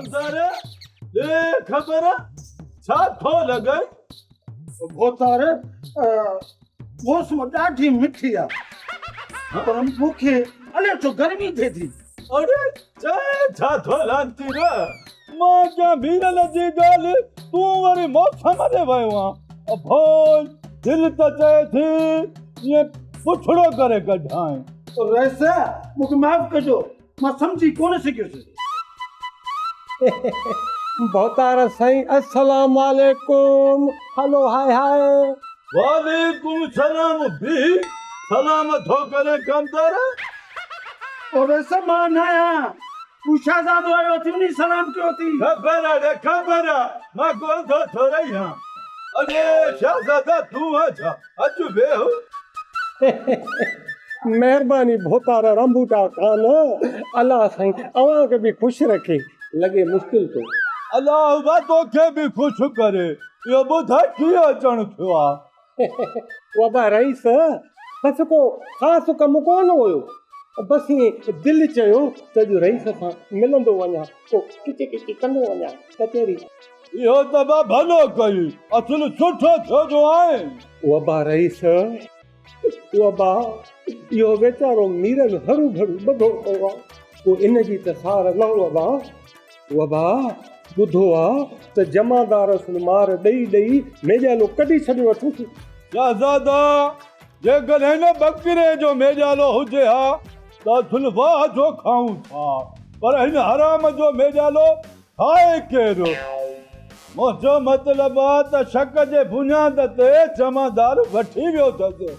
कंदर ले खबर छा थो लगे भोतार मौसम ॾाढी मिठी आहे पर मूंखे अलाए छो गर्मी थिए थी। अरे छा थो लांती रे मां क्या वीरल जी गाल तू वरी मौसम दे वयो आ भोल दिल त चए थी ये पुछड़ो करे कढाए तो रैसा मूंखे माफ़ कजो मां सम्झी कोन सघियुसि। भोतार साईं अस्सलाम वालेकुम। हलो हाय हाय। वालेकुम सलाम भी सलाम थो करे कंदर और रैसा मां न आहियां तू शहज़ादो आयो थी उन्हीं सलाम कयो थी। खबर मां कोन थो थो रही हां अरे शहजादा तू अच्छा अच बेहो मेहरबानी भोतार रंबूटा कान अल्लाह साईं अवां के भी खुश रखे लगे मुश्किल तो अल्लाह बा तोखे भी खुश करे यो बुधा की अचण थियो आ वबा रईस बस को खास कम कोन हुयो बस ये दिल चयो त जो रईस सां मिलंदो वञा को किचे किचे कंदो वञा कचेरी यो त बा भलो कई असुल सुठो छो जो आहे वबा रईस वबा यो वेचारो मीरल हरू भरू बधो पयो आहे को इन जी त सार न वबा ॿुधो आहे त जमादार मार ॾेई ॾेई मेजालो कढी छॾियो अथसि। शहजादा जेकर हिन बकरे जो मेजालो हुजे हा त सुलवाह जो खाऊं था पर हिन हराम जो मेजालो खाए केरु मुंहिंजो मतिलब आहे त शक जे बुनियाद ते जमादार वठी वियो अथसि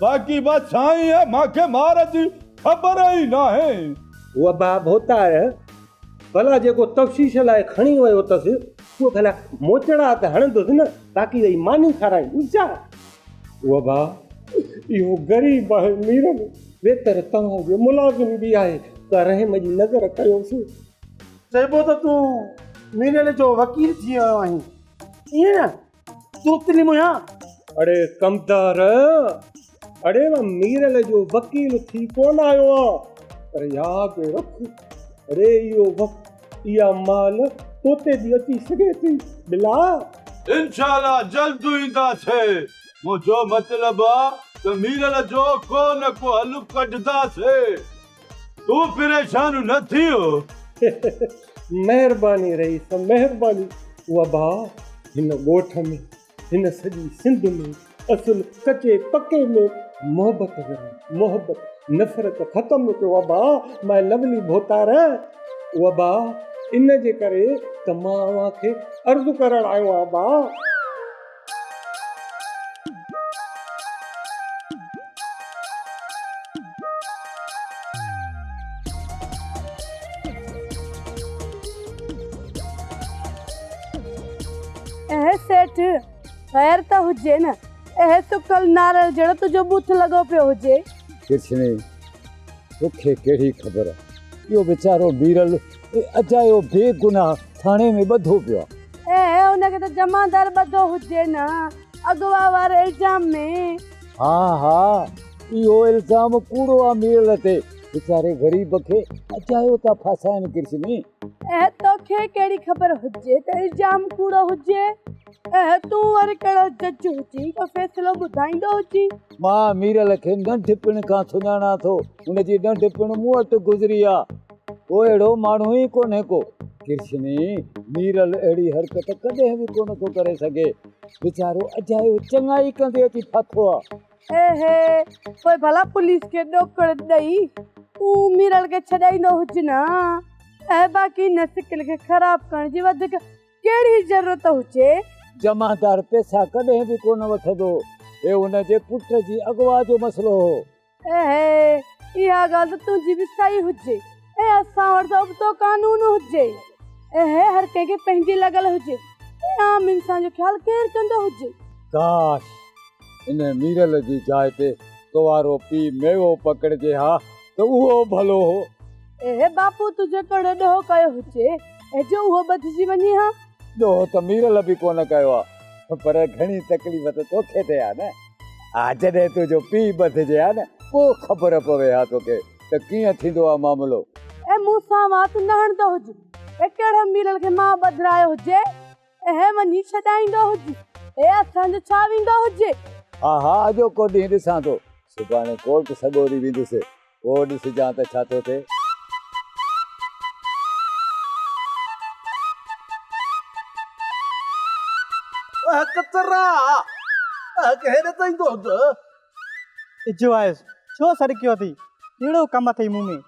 बाक़ी बस साईं आहे मूंखे मार जी ख़बर ई नाहे। वबा भोतार भला जेको तफ़सीश लाइ खणी वियो अथसि उहो भला मोचड़ा त हणंदुसि न ताकी वई मानी खाराईंदुसि छा। वबा इहो ग़रीब आहे मीरल बेहतर तव्हांजो मुलाज़िम बि आहे त रहम जी नज़र कयोसि। चइबो त तूं मीरल जो वकील थी वियो आहीं ईअं न तूं तिनी मुया अड़े कमदार अड़े मां मीरल जो वकील थी कोन आयो आहियां पर यादि रख अरे इहो वक़्तु इहा माल तोते जी अची सघे थी बिला इंशाल्लाह जल्द ईंदासीं मुंहिंजो मतिलब आहे त मीरल जो को न को हल कढंदासीं तूं परेशान न थियो। महिरबानी रईस महिरबानी वबा हिन ॻोठ में हिन सॼी सिंध में असुल कचे पके में मोहबत नफ़रत ख़तम कयो वबा मां लवली भोतार वबा इन जे करे त मां अव्हांखे अर्ज़ु करणु आयो आहियां बा सेठ ख़ैर त हुजे न तो कल नारल जड़ो तुझो बूथ लगो पियो हुजे कृष्णे तोखे कहिड़ी ख़बर इहो वीचारो बीरल अजायो बेगुनाह थाणे में ॿधो पियो आहे उनखे त जमादार ॿधो हुजे न अगवा वारे इल्ज़ाम में। हा इहो इल्ज़ाम कूड़ो आहे मीरल ते वीचारे ग़रीब खे अजायो था फासाइनि कृष्णे तोखे कहिड़ी ख़बर हुजे त इल्ज़ाम कूड़ो हुजे तूं वरी कहिड़ो जज हुजी को फ़ैसिलो ॿुधाईंदो हुजी। मां मीरल खे नंढपिण खां सुञाणा थो हुनजी नंढपिण मूं वटि गुज़री आहे पोइ अहिड़ो माण्हू ई कोन्हे को कृष्णे मीरल अहिड़ी हरकत कॾहिं बि कोन थो करे सघे वीचारो अजायो चङाई कंदे अची फाथो आहे। पोइ भला पुलिस खे ॾोकड़ ॾेई तूं मीरल खे छॾाईंदो हुजे न बाक़ी नसिकल खे ख़राब करण जी वधीक कहिड़ी ज़रूरत हुजे। जमादार पैसा कॾहिं बि कोन वठंदो हे हुनजे पुट जी अगवा जो मसलो हो। इहा ॻाल्हि त तुंहिंजी बि सही हुजे असां वटि तो कानून हुजे हर कंहिंखे पंहिंजी लॻल हुजे आम इंसान जो ख़्यालु केरु कंदो हुजे। काश इन मीरल जी जाइ ते तवारो पी मेवो पकड़जे हा त उहो भलो हो। बापू तुझे कहिड़ो ॾोह कयो हुजे जो उहो ॿधिजी वञे हा। ॾोह त मीरल बि कोन कयो आहे पर घणी तकलीफ़ त तोखे ते आहे न जॾहिं तुंहिंजो पीउ ॿधिजे हा न पोइ ख़बर पवे हा तोखे त कीअं थींदो आहे मामिलो। मूंसां वात न हणंदो हुजे एकड़ मीरल के मां बदरायो हुजे ए वनी छडाइंदो हुजे ए असन जो छा विंदो हुजे। हा हा अॼो को ॾींहुं ॾिसां थो सुभाणे कोर्ट सॻोरी वेंदुसि पोइ ॾिसजां त छा थो थिए। कतरा कहिड़े ताईं तो इजो आयुसि छो सड़कियो अथई कहिड़ो कमु अथई मुंहुं में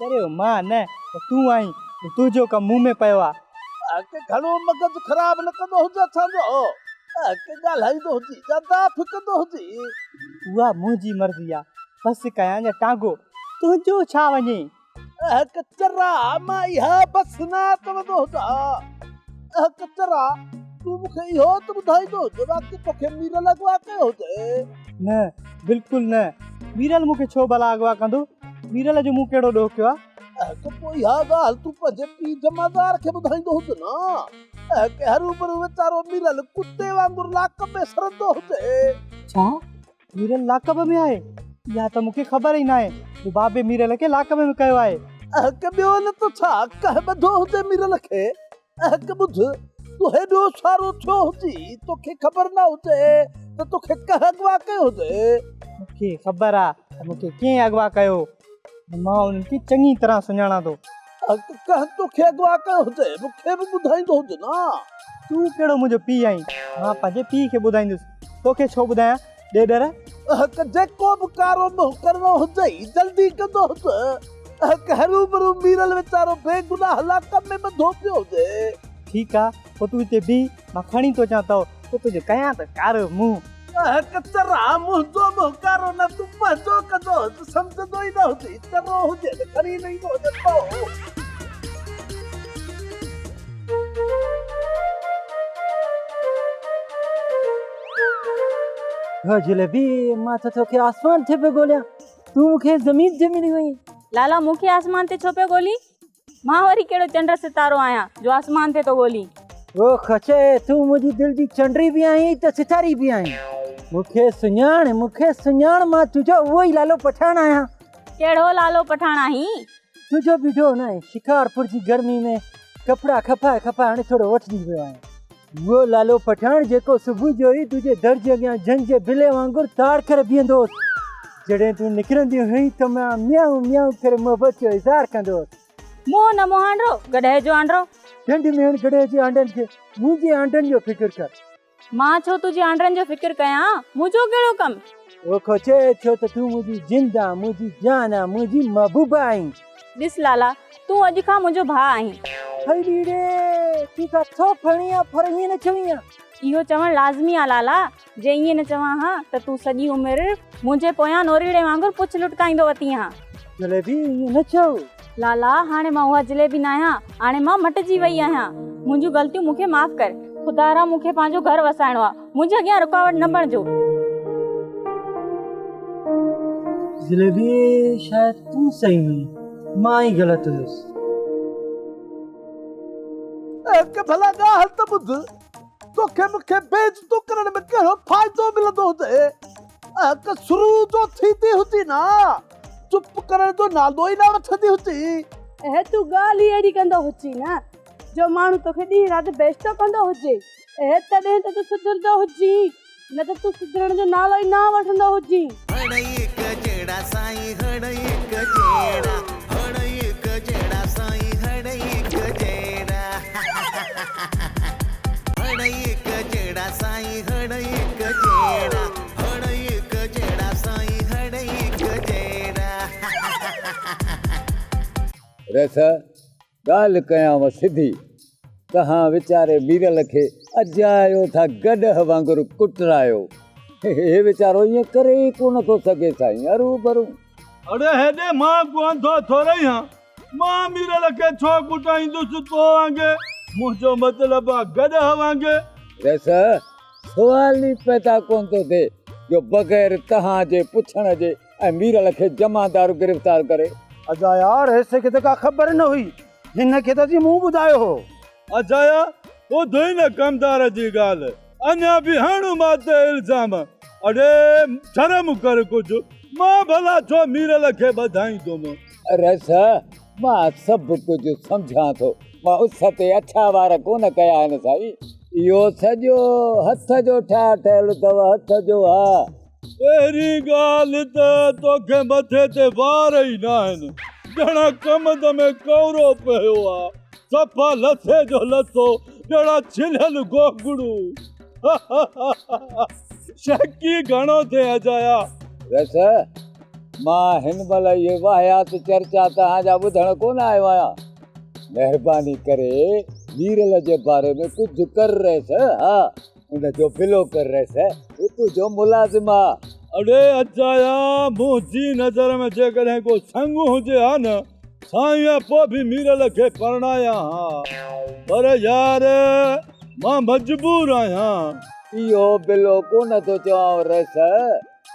चरियो मां न तूं आई तुंहिंजो कमु मुंहुं में पियो आहे। घणो मगज़ ख़राब न कंदो हुजे असांजो ॻाल्हाईंदो हुजी ज्यादा फिकंदो हुजी उहा मुंहिंजी मर्ज़ी आहे बसि कयां या टांगो तुंहिंजो छा वञे। कचरा मां इहा बस न चवंदो हुजां कचरा तूं मूंखे इहो त ॿुधाईंदो हुजे बाक़ी तोखे मीरल अॻुवा कयो हुजे। न बिल्कुलु न मीरल मूंखे छो भला अॻुवा कंदो मीरल जो मूं कहिड़ो ॾोह कयो आहे। त पोइ इहा ॻाल्हि तूं पंहिंजे पीउ जमादार खे ॿुधाईंदो हुजे न के हरू वीचारो मीरल कुते वांगुरु लाक में सरंदो हुजे। छा मीरल लाकब में आहे या त मूंखे ख़बर ई न आहे तूं बाबे मीरल खे लाकब में कयो आहे। के ॿियो न त छा कह ॿधो हुजे मीरल खे के ॿुध तूं हेॾो सारो छो हुजी तोखे ख़बर न हुजे त तोखे कह अॻुवा कयो हुजे। मूंखे ख़बर आहे त मूंखे कीअं अॻुवा कयो मां उन्हनि खे चङी तरह सुञाणा थो। कह तोखे अॻुवा कयो हुजे मूंखे बि ॿुधाईंदो हुजे न। तूं कहिड़ो मुंहिंजो पीउ आहीं मां पंहिंजे पीउ खे ॿुधाईंदुसि तोखे छो ॿुधायां ॾे डर। जेको बि कारो मुंहुं करिणो हुजे जल्दी कंदो हुजे हरू भरू मीरल वीचारो बेगुनाह लाक में ॿधो पियो हुजे। ठीकु आहे पोइ तूं हिते बीह मां खणी थो अचां पोइ तुंहिंजो कयां त कारो मुंहुं कचरा मुंहिंजो मुंहुं कारो न तूं पंहिंजो कंदो सम्झंदो ई न हुजे चरो हुजे त खणी न ईंदो हुजे। जलेबी मां त तोखे आसमान ते पे ॻोल्हियां तूं मूंखे ज़मीन ते मिली वई। लाला मूंखे आसमान ते छो पियो ॻोल्ही मां वरी कहिड़ो चंड सितारो आहियां जो आसमान ते तो ॻोल्ही। ओ खचे तूं मुंहिंजी दिलि जी चंडी बि आहीं त सितारी बि आहीं मूंखे सुञाण मां तुंहिंजो उहो ई लालो पठाण आहियां। कहिड़ो लालो पठाण आहीं तुंहिंजो बिठो न आहे शिकारपुर जी गर्मी में कपिड़ा खपाए हाणे थोरो वठिजी वियो आहे वो लालो पठाण जेको सुबुह जो ई तुंहिंजे दर जे अॻियां जंग जे बिले वांगुरु ताड़ करे बीहंदो जॾहिं तूं निकिरंदी हुई त मां म्याऊं म्याऊं करे मोहबत जो इज़हार कंदो मोह न मोहांडो गॾे जो आंडरो ठंड में गॾे जे आंडनि खे मुंहिंजे आंडनि जो फिक्र कर। मां छो तुंहिंजे आंडरनि जो फिक्र कयां मुंहिंजो कहिड़ो कमु। ओ खोचे छो त तूं मुंहिंजी जिंद आहे मुंहिंजी जान आहे मुंहिंजी महबूबा आहीं। ॾिस लाला तूं अॼु खां मुंहिंजो भाउ आहीं। हरी रे तूं किथां खणी आहे पर ईअं न चवीं आहे। इहो चवणु लाज़मी आहे लाला जे ईअं न चवां हा त तूं सॼी उमिरि मुंहिंजे पोयां नोरीड़े वांगुरु पुछ लुटकाईंदो वती हा। जलेबी ईअं न चओ लाला हाणे मां उहा जलेबी न आहियां हाणे मां मटिजी वई आहियां मुंहिंजूं ग़लतियूं मूंखे माफ़ कर ख़ुदा मूंखे पंहिंजो घर वसाइणो आहे मुंहिंजे अॻियां रुकावट न बणिजो। जलेबी शायद तूं सही हुई मां ई ग़लति हुयुसि। भला ॻाल्हि त ॿुध तोखे मूंखे बेइज़तो करण में कहिड़ो फ़ाइदो मिलंदो हुजे शुरू जो थींदी हुजी न चुप करण जो नालो ई न वठंदी हुजी। तूं ॻाल्हि ई अहिड़ी कंदो हुजी न जो माण्हू तोखे ॾींहुं राति बेइज़तो कंदो हुजे तॾहिं त तूं सुधरंदो हुजी न त तूं सुधरण जो नालो ई न वठंदो हुजी। रस ॻाल्हि कयांव सिधी तव्हां वीचारे मीरल खे अजायो था गॾ वांगुरु कुटरायो हे वीचारो ईअं करे ई कोन थो सघे साईं हरू भरू। अरे हेॾे मां कोन थो थोरे ई मां मीरल खे छो कुटाईंदुसि तो वांगे मुंहिंजो मतिलबु आहे गॾ वांगे। रस सुवाल ई पैदा कोन थो थिए जो बग़ैर तव्हांजे पुछण जे ऐं मीरल खे जमादार गिरफ़्तार करे। अजा यार ऐसे के का खबर न हुई हिन खे त जी मुंह ॿुधायो हो। अजाया ॿुधो ई न कमदार जी ॻाल्हि अञा बि हणु मां ते इल्ज़ाम। अरे शर्म कर कुझु मां भला छो मीरल खे ॿधाईंदुमि। रस मां सभु कुझु सम्झां थो मां उस ते अछा वार कोन कया आहिनि साईं। इहो सॼो हथ जो ठहियलु अथव, हथ जो। हा पहिरीं ॻाल्हि त तोखे मथे ते वार ई न आहिनि, ॼणा कमंद में कौरो पियो आहे, सफ़ा लथे जो लथो, ॼणा छिलियल गोगड़ू। शकी घणो थिए अजाया। रस मां हिन महिल इहे वाहियात चर्चा तव्हांजा ॿुधण कोन आयो आहियां। महिरबानी करे मीरल जे बारे में कुझु कर रहिस। हा उनजो बिलो कर रहिस, हू तुंहिंजो मुलाज़िम आहे। अड़े अजाया, मुंहिंजी नज़र में जेकॾहिं को संग हुजे हा न, साईं पोइ बि मीरल खे परणाया हा, पर यार मां मजबूर आहियां। इहो बिलो कोन थो चवांव रहिस,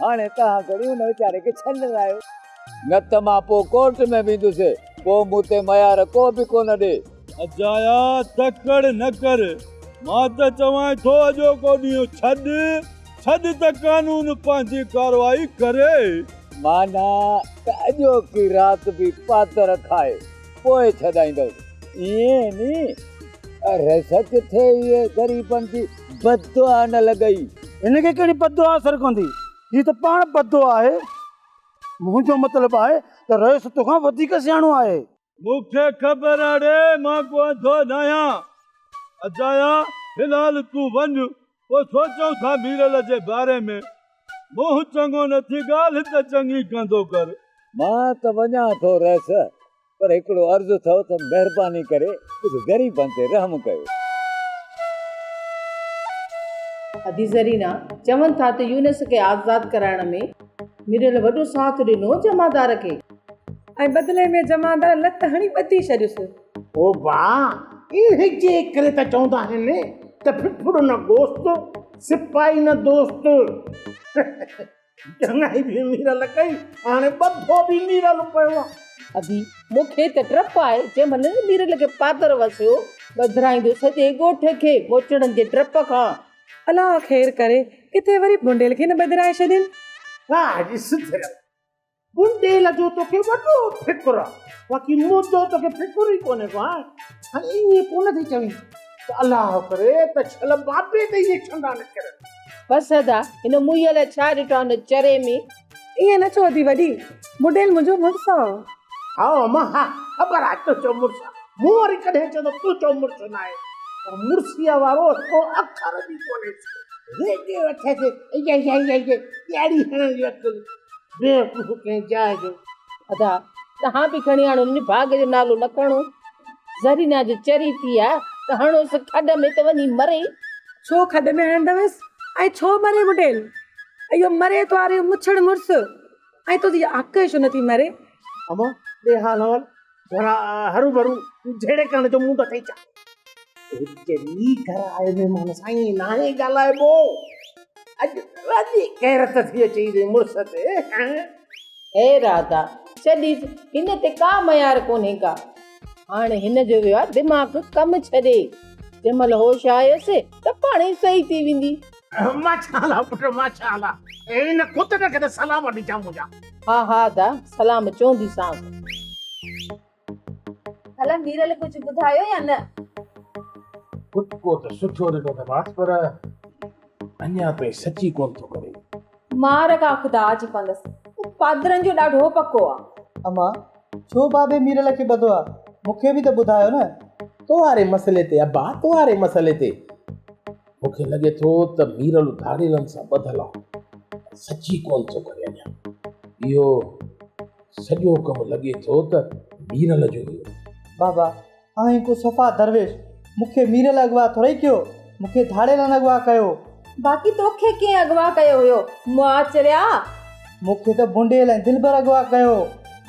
हाणे तव्हां खणी हुन वीचारे खे छॾायो, न त मां पोइ कोर्ट में वेंदुसि, पोइ मूं ते मयार को बि कोन ॾे। अजाया तकड़ न कर, मां त चवां थो अॼोको ॾींहुं छॾ त कानून पंहिंजी कार्रवाई करे। माना त अॼोकी राति बि पातर खाए पोइ छॾाईंदुसि, ईअं नी? रस किथे इहे ग़रीबनि जी बददुआ न लॻई। हिनखे कहिड़ी बददुआ असर कंदी? हीअ त पाण बददुआ आहे। मुंहिंजो मतिलबु आहे त रहिस तोखां वधीक सियाणो आहे। मूंखे ख़बर आहे, मां कोन थो नयां। अजाया फ़िलहाल तूं वञ, पोइ सोचूं था मीरल जे बारे में। मुंहुं चङो नथी ॻाल्हि त चङी कंदो कर। मां त वञा थो रहिस, पर हिकिड़ो अर्ज़ु अथव त महिरबानी करे कुझु ग़रीबनि ते रहम कयो। अदी ज़रीना चवनि था त यूनिस खे आज़ाद कराइण में मीरल वॾो साथ ॾिनो जमादार खे, ऐं बदिले में जमादार लत हणी ॿधी छॾियुसि। ओ वाह, इन जे करे त चवंदा आहिनि त फिफुड़ न गोश्त, सिपाही न दोस्त। चङाई बि मीरल कई, हाणे ॿधो बि मीरल पियो आहे। अदी मूंखे त डप आहे, जंहिं महिल मीरल खे पातर वसियो ॿधराईंदो सॼे ॻोठ खे मोचड़नि जे डप खां। अलाह ख़ैर करे, किथे वरी बुंडेल खे न ॿधराए छॾिन। हा ॾिस बुंडेल जो तोखे वॾो फिकुर आहे, बाक़ी मुंहिंजो तोखे फिकुर ई कोन्हे को। हाणे ईअं कोन थी चवीं त अलाह करे त छल बाबे ते इहे छंडा न करनि। बसि अदा हिन मुईअ छा ॾिठो हिन चरे में? ईअं न चओ थी वॾी, बुंडेल मुंहिंजो मुड़ुसु आहे। हा मां हा ख़बर आहे तुंहिंजो मुड़ुसु आहे। मूं वरी कॾहिं चवंदो तुंहिंजो मुड़ुसु न आहे, पर मुड़ुसीअ वारो को अखर बि कोन्हे। रेगे वठे थे ॾियारी हणण जी अकुल बेवकूफ़ कंहिं जाइ जो। अदा तव्हां बि खणी हाणे हुन भाग जो नालो न खणो। ज़रीना जो चरी थी आहे त हणोसि खॾ में त वञी मरे। छो खॾ में हणंदवसि ऐं छो मरे बुंडेल? इहो मरे तो आरे मुछड़ मुड़ुसु, ऐं तुंहिंजी अक छो नथी मरे? अमा ॾे हाल हवाल घरा हरू भरू जहिड़े करण जो मूं त थई चा। हिते घर आए महिमान साईं नाहे ॻाल्हाइबो। अॼु वॾी गैरत थी अचे मुड़ुस ते। हे राधा छॾी, हिन ते का मयार कोन्हे का। हाणे हिन जो वियो आहे दिमाग़ कमु छॾे, जंहिं महिल होश आयसि त पाण ई सही थी वेंदी। माशाअल्लाह पुट माशाअल्लाह, इन कुत्ते खे त सलाम ॾिजां मुंहिंजा। हा हा दा सलाम चवंदीसांसि। भला मीरल कुझु ॿुधायो या न? कुत्को त सुठो ॾिठो अथमांसि, पर अञा ताईं सची कोन थो करे। मार का ख़ुदा जी पंदसि, पादरनि जो ॾाढो पको आहे। अमा छो बाबे मीरल खे ॿधो आहे? मूंखे बि त ॿुधायो न। तोवारे मसइले ते अब्बा, तोवारे मसइले ते मूंखे लॻे थो त मीरल धाड़ेलनि सां ॿधल आहे, सची कोन थो करे। अञा इहो सॼो कमु लॻे थो त मीरल जो हुयो। बाबा आहीं को सफ़ा दरवेश, मूंखे मीरल अगवा थोड़ई कयो, मूंखे धाड़ेलन अगवा कयो। बाक़ी तोखे कीअं अगवा कयो हुयो? मुआ चरिया मूंखे त बुंडेल ऐं दिलबर अगवा कयो।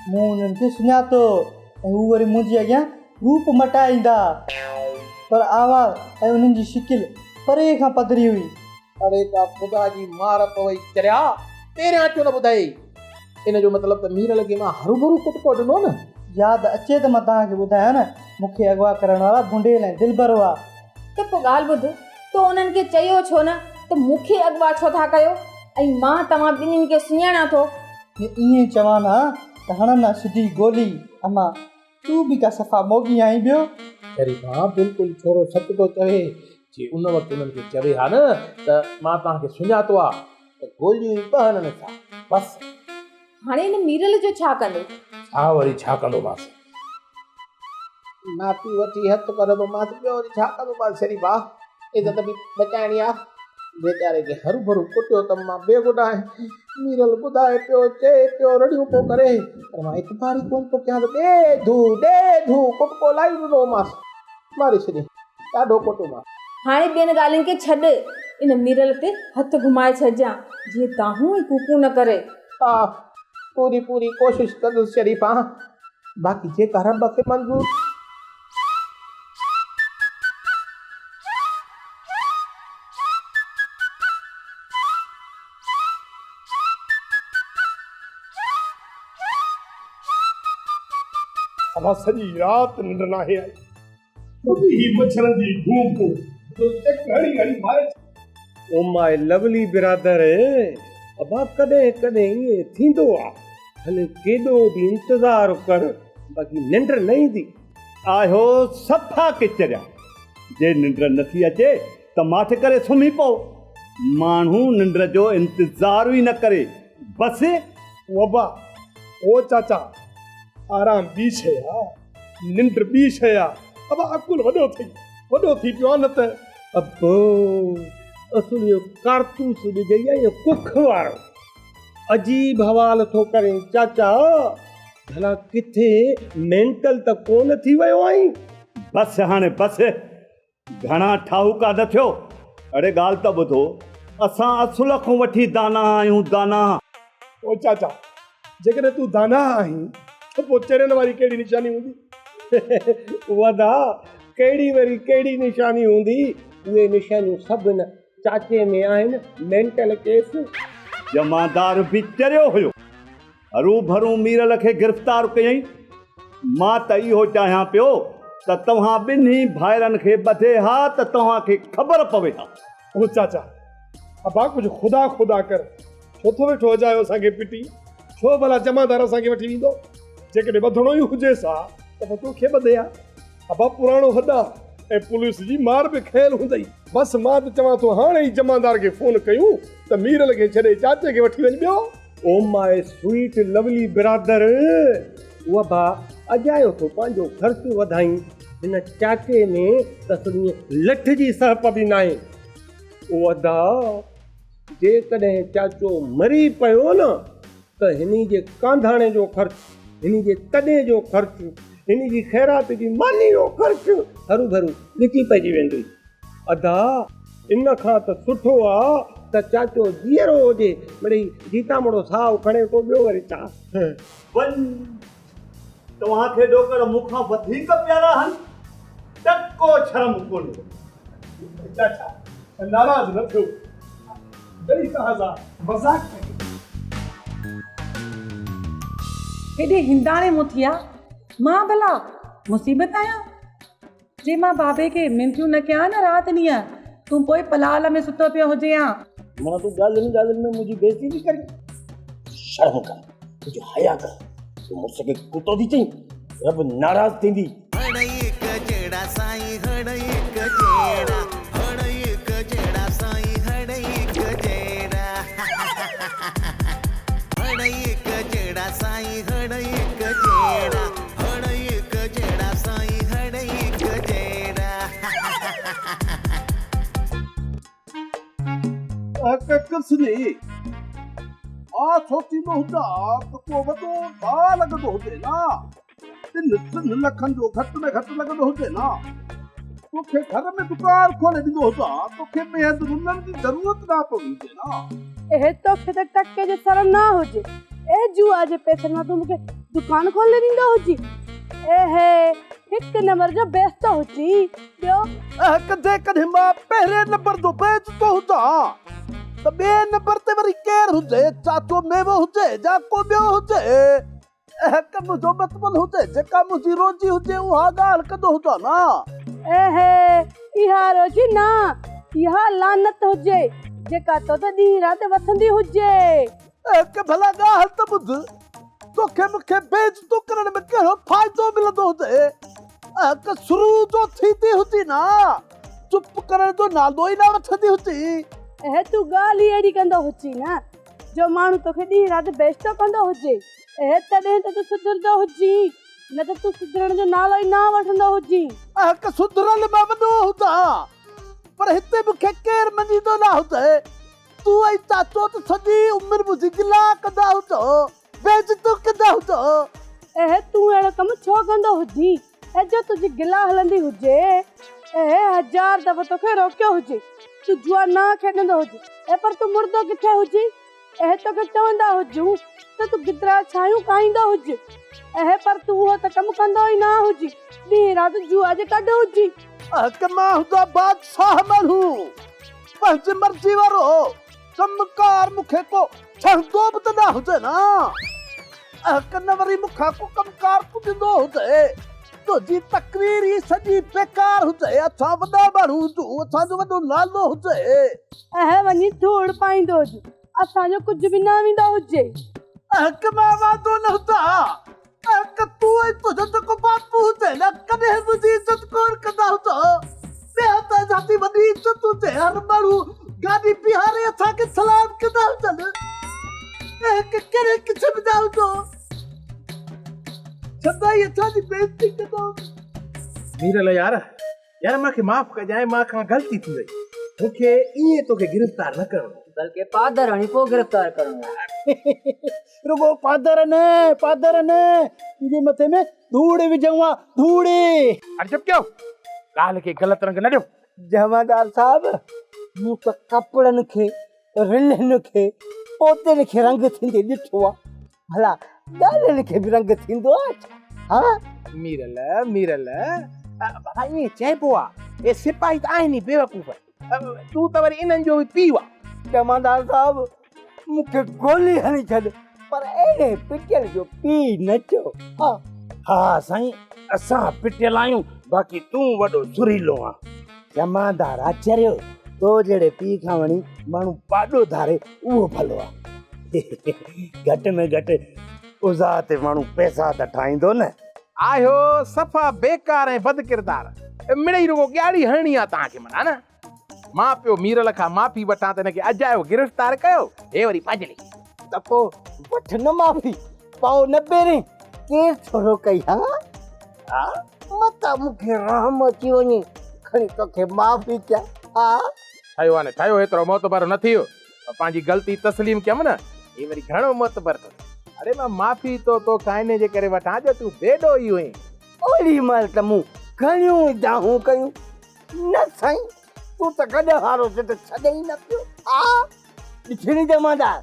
मूं उन्हनि खे सुञातो ऐं हू वरी मुंहिंजी अॻियां रूप मटाईंदा, पर आवाज़ ऐं उन्हनि जी शिकिल परे खां पधरी हुई। अरे त ख़ुदा जी मार पवई चरिया, तेरे अचो न ॿुधाई। इन जो मतिलबु त मीरल खे मां हरू भरू कुटको ॾिनो न। यादि अचे त मां तव्हांखे ॿुधायो न, मूंखे अगवा करण वारा बुंडेल ऐं दिलबर हुआ। त पोइ ॻाल्हि ॿुध, तो उन्हनि खे चयो छो न त मूंखे अगवा छो था कयो ऐं मां तव्हां ॿिन्हिनि खे सुञाणा थो? ईअं चवां न त हणनि न सिधी गोली। अमा तूं बि का सफ़ा मोगी आहीं ॿियो। शरीफ़ा बिल्कुलु छोरो सच थो चवे। जे उन वक़्तु उन्हनि खे चवे हा न त मां तव्हांखे सुञातो आहे त गोलियूं ई बहननि था बसि। हाणे हिन मीरल जो छा कंदो? छा वरी छा कंदोमांसि? माफ़ी वठी हथु करंदोमांसि, ॿियो वरी छा कंदोमांसि शरीफ़ा? इज़त बि बचाइणी आहे। बेचारे खे हरू भरू कुटियो त मां बेगुनाह मीरल ॿुधाए पियो चए पियो रड़ियूं पियो करे, पर मां इतबारी कोन थो कयां त ॾे धू कुटको लाई ॾिनोमांसि, मारे छॾियईं, ॾाढो कुटियोमांसि। हाणे ॿियनि ॻाल्हियुनि खे छॾ, इन मीरल ते हथु घुमाए छॾिजां जीअं ताहूं ई कूकू न करे। हा पूरी कोशिशि कंदुसि शरीफ़ा, बाक़ी जेका रब खे मंज़ूर। अमा सॼी राति निंड न आहे आई, ही मच्छरनि जी धूप घड़ी घड़ी मारे। ओ माय लवली बिरादर, अबा कॾहिं कॾहिं ईअं थींदो आहे, हले केॾो बि इंतज़ारु कर, बाक़ी निंड न ईंदी। आयो सफ़ा किचरिया, जे निंड नथी अचे त माठि करे सुम्ही पओ। माण्हू निंड जो इंतज़ारु ई न करे, बसि। वबा ओ चाचा, आराम ॿी शइ आहे, निंड ॿी शइ आहे। अब अकुल वॾो थी पियो आहे न त अबो असुल इहो कारतूस ॾिजई आहे, कुख वारो अजीब हवाल थो करे चाचा। भला किथे मेंटल त कोन थी वियो आई? बसि हाणे बसि, घणा ठाहूका न थियो। अड़े ॻाल्हि त ॿुधो, असां असुल खां वठी दाना आहियूं, दाना। ओ चाचा, जेकॾहिं तूं दाना आहीं त पोइ चरियनि वारी कहिड़ी निशानी हूंदी? वदा कहिड़ी निशानी हूंदी? उहे निशानियूं सभु न चाचे में आहिनि, मेंटल केस। जमादार बि चरियो हुयो, हरू भरू मीरल खे गिरफ़्तार कयईं। मां त इहो चाहियां पियो त तव्हां ॿिन्ही भाइरनि खे ॿधे हा त तव्हांखे ख़बर पवे हा। ओ चाचा, अबा कुझु ख़ुदा कर, छो थो वेठो अजायो असांखे पिटी? छो भला जमादार असांखे वठी वेंदो? जेकॾहिं ॿधणो ई हुजे सा त पोइ तोखे ॿधे हा। अबा पुराणो हदा ऐं पुलिस जी मार बि ख़यल हूंदई। बसि मां त चवां थो हाणे ई जमादार खे फ़ोन कयूं त मीरल खे छॾे चाचे खे वठी वञ ॿियो। ओ माय स्वीट लवली बिरादर, उहा बा अजायो थो पंहिंजो ख़र्चु वधाई, हिन चाचे में त लठ जी सहप बि न आहे। ओ अदा जेकॾहिं चाचो मरी पियो न त हिन जे कांधाणे जो ख़र्चु, हिन जे तॾे जो ख़र्चु, हिन जी ख़ैरात जी मानी जो ख़र्चु हरू भरू लिखी पइजी वेंदो। अदा इन खां त सुठो आहे त चाचो जीअरो हुजे, मिड़ई जीता मोड़ो साहु खणे थो, ॿियो वरी छा। तव्हांखे ॾोकर मूंखां वधीक प्यारा आहिनि, टको शर्म कोन्हे। चाचा नाराज़ न थियो, जॾहिं तव्हां सां मज़ाक कई। हेॾे हिंदाणे मूं थिया, मां भला मुसीबत आहियां जे मां बाबे खे मिंथियूं न कयां न राति ॾींहं, तूं पोइ पलाल में सुतो पियो हुजे हा। मां तूं ॻाल्हियुनि में मुंहिंजी बेइज़ती थी करी? शर्म कर, तुंहिंजो हया कर। तूं मूंखे कुतो थी चईं, रब नाराज़ थींदी। कसनी आ सोची न हुंदा त को वॾो धा लॻंदो हुजे न, 3 लखनि जो घटि में घटि लॻंदो हुजे न। तोखे घर में दुकान खोले ॾींदो हुंदा, तोखे ॿियनि रुलनि जी ज़रूरत न पवंदी हुजे न। ए तोखे त टके जो सर न हुजे, ए जुआ जे पैसनि मां तूं मूंखे दुकान खोले ॾींदो हुजी। हे हिकु नंबर जो बेइज्जत हुजी। ॿियो कॾहिं मां पहिरें नंबर जो बेइज्जत हुंदा त ॿिए नंबर ते वरी केरु हुजे, चाचो मेवो हुजे या को ॿियो हुजे, कम जो मतलबु हुजे, जेका मुंहिंजी रोजी हुजे उहा ॻाल्हि कंदो हुंदा न। इहा रोजी न, इहा लानत हुजे जेका तो त ॾींहुं राति वसंदी हुजे। भला ॻाल्हि त ॿुध, तोखे मूंखे बेइज्जत करण में कहिड़ो फ़ाइदो मिलंदो हुजे? शुरू जो थीती हुती ना चुप करण जो नालो ई ना वठंदी हुती। तू ॻाल्हि ई अहिड़ी कंदो हुजी न जो माण्हू तोखे ॾींहुं राति बेइज़्ज़त कंदो हुजे तॾहिं त तूं सुधरंदो हुजी न त तूं सुधरण जो नालो ई ना वठंदो हुजी। सुधरल मां वॾो हुजा पर हिते मूंखे केरु मञींदो न हुजे। तूं ऐं चाचो त सॼी उमिरि मुंहिंजी गिला कंदा हुजो बेइज़्ज़त कंदा हुजो। तूं अहिड़ो कमु छो कंदो हुजी जो तुंहिंजी गिला हलंदी हुजे 1000 दफ़ो तोखे रोकियो हुजे तूं जुआ ना खेॾंदो हुजे पर तूं मुर्दो किथे हुजी तोखे चवंदा हुजूं त तूं गिदरा छायूं खाईंदो हुजे पर तूं उहो त कमु कंदो ई ना हुजी ॾींहुं राति जुआ जे कढ हुजी। मां हुजा बादशाह माण्हू पंहिंजी मर्ज़ी वारो कमकार मूंखे को छहंदो बि त न हुजे न न वरी मूंखां को कमकार पुॼंदो हुजे तुंहिंजी तकरीर ई सॼी बेकार हुजे। असां वॾा माण्हू हुजूं असांजो वॾो नालो हुजे वञी धूड़ पाईंदो हुजे असांजो कुझु बि न वेंदो हुजे। मां वांदो न हुजा तूं ऐं तुंहिंजो जेको बापू हुजे न कॾहिं मुंहिंजी इज़त कोन कंदा हुजो। ॿिया त जाती वॾी इज़त हुजे हर माण्हू गाॾी बीहारे असांखे सलाम कंदा हुजनि कहिड़े क़िस्म जा हुजो सदाई असांजी बेइज़्ज़ती कंदो। मीरल यार मूंखे माफ़ कजांइ मां खां ग़लती थी वई मूंखे ईअं तोखे गिरफ़्तार न करणो बल्कि पादर हणी पोइ गिरफ़्तार करणो रुगो पादर न तुंहिंजे मथे में धूड़ विझूं धूड़। अरे चुप कयो ॻाल्हि खे ग़लति रंग न ॾियो। जमादार साहब मूं त कपड़नि खे रिलनि खे पोतनि खे रंग थींदे ॾिठो आहे भला ॻाल्हियुनि खे बि रंग थींदो आहे हा। मीरल बाबा ईअं चइबो आहे हे सिपाही त आहिनि बेवकूफ़ तूं त वरी इन्हनि जो बि पीउ आहे। जमादार साहब मूंखे गोली हणी छॾ पर अहिड़े पिटियल जो पी न चओ। हा साईं असां पिटियल आहियूं बाक़ी तूं वॾो सुरीलो आहे। जमादार आचार्य तो जहिड़े पी खां वणी माण्हू पाॾो धारे उहो भलो आहे घटि में घटि उज़ा ते माण्हू पैसा त ठाहींदो न। आयो सफ़ा बेकार ऐं बद किरदार मिड़ई रुगो ॻाढ़ी हणणी आहे तव्हांखे माना न। मां पियो मीरल खां माफ़ी वठां त हिनखे अजायो गिरफ़्तार कयो हे वरी पाजली त पोइ वठ न माफ़ी पाओ न पहिरीं केरु थोरो कई हा मता मूंखे रहम अची वञे खणी तोखे माफ़ी कयां हा। ठहियो आहे न ठहियो एतिरो मोतबर न थियो पंहिंजी ग़लती तस्लीम कयमि न हे वरी घणो मोतबर अथसि। अरे मां माफ़ी तो खाइने जे करे वठां जो तूं बेडो ई हुई ओड़ी महिल त मूं घणियूं जाहूं कयूं न साईं तूं त गॾु हारो त छॾे ई न पियो हा। ॾिठणी जमादार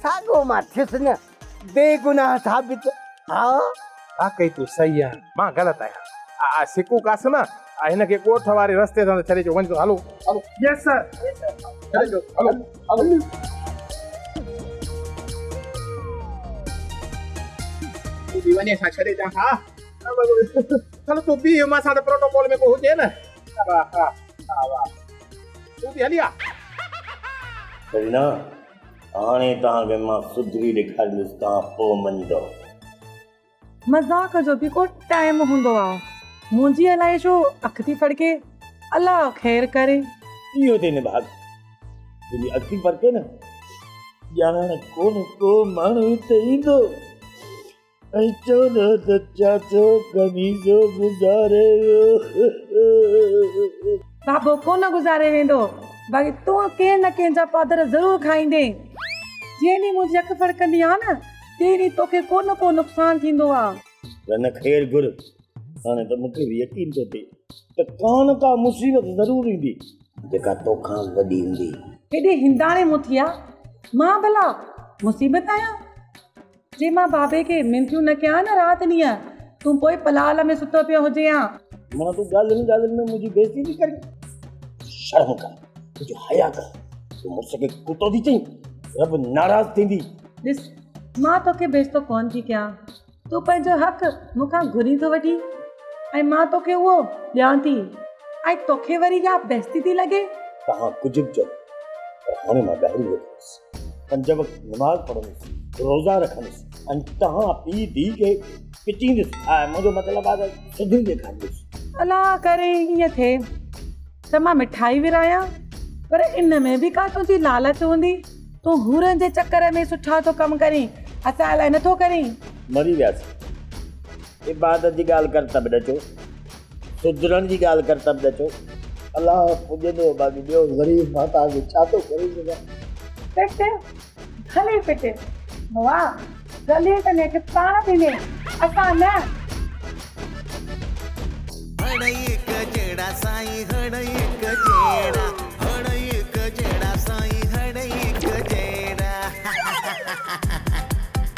साॻो मां थियुसि न बेगुनाह साबित हा। वाकई तूं सही आहे मां ग़लति आहियां सिकू कास न हिनखे ॻोठ वारे रस्ते सां छॾे अचो वञो हलो हलो यस सर हलो हलो तूं बि वञे छा छॾे ॾियां हा चलो तूं बि मां सां त प्रोटोकॉल में को हुजे न हा हा तूं बि हली आ करीना हाणे तव्हांखे मां सुधरी ॾेखारींदुसि तव्हां पोइ मञींदव। मज़ाक जो बि को टाइम हूंदो आहे मुंहिंजी अलाए छो अखि थी फड़के अलाह ख़ैर करे इहो ते न भाग तुंहिंजी अखि फड़के न ॼाण कोन को माण्हू त ईंदो ऐं चवंदो त चाचो कमीज़ो गुज़ारे वियो बाबो कोन गुज़ारे वेंदो बाक़ी तूं कंहिं न कंहिं जा पादर ज़रूरु खाईंदे जंहिं ॾींहुं मुंहिंजी अखि फड़कंदी आहे न ते ॾींहुं तोखे को न को नुक़सानु थींदो आहे। रन ख़ैर घुर हाणे त मूंखे बि यकीन थो थिए त कान का मुसीबत ज़रूरु ईंदी जेका तोखां वॾी हूंदी। हेॾे हिंदाणे मुथिया मां भला मुसीबत आहियां जे मां बाबे खे मिंथियूं न कयां न राति ॾींहुं तूं पोइ पलाल में सुतो पियो हुजे हा। माना तूं ॻाल्हियुनि में मुंहिंजी बेइज़ती थी करी शर्म कर तुंहिंजो हया कर तूं मुड़ुस खे कुतो थी चईं रब नाराज़ थींदी। ॾिस मां तोखे बेइज़्ज़त कोन थी कयां तूं पंहिंजो हक़ मूंखां घुरी थो वठी ऐं मां तोखे उहो ॾियां थी ऐं तोखे वरी इहा बेइज़्ज़ती थी लॻे। तव्हां कुझु बि चओ पर हाणे मां ॿाहिरि वेंदुसि 5 वक़्त नमाज़ पढ़ंदुसि रोज़ा रखंदुसि ऐं तव्हां पीउ धीउ खे पिटींदुसि मुंहिंजो मतिलबु आहे त सिधी ॾेखारींदुसि अला करे ईअं थिए त मां मिठाई विरायां, पर इन में बि का तुंहिंजी लालच हूंदी। तूं हूरनि जे चक्कर में सुठा थो कमु करीं, असां लाइ नथो करीं। मरी वियासीं। इबादत जी ॻाल्हि कर त बि न चो, सुधरण जी ॻाल्हि कर त बि न चो। अलाह पुॼंदो बाक़ी ॿियो ग़रीब मां तव्हांखे छा थो करे सघां। पिट भले पिट, वाह गले त नेठ पाण थींदे, असां न। हड़ एक जेड़ा साईं हड़ एक जेड़ा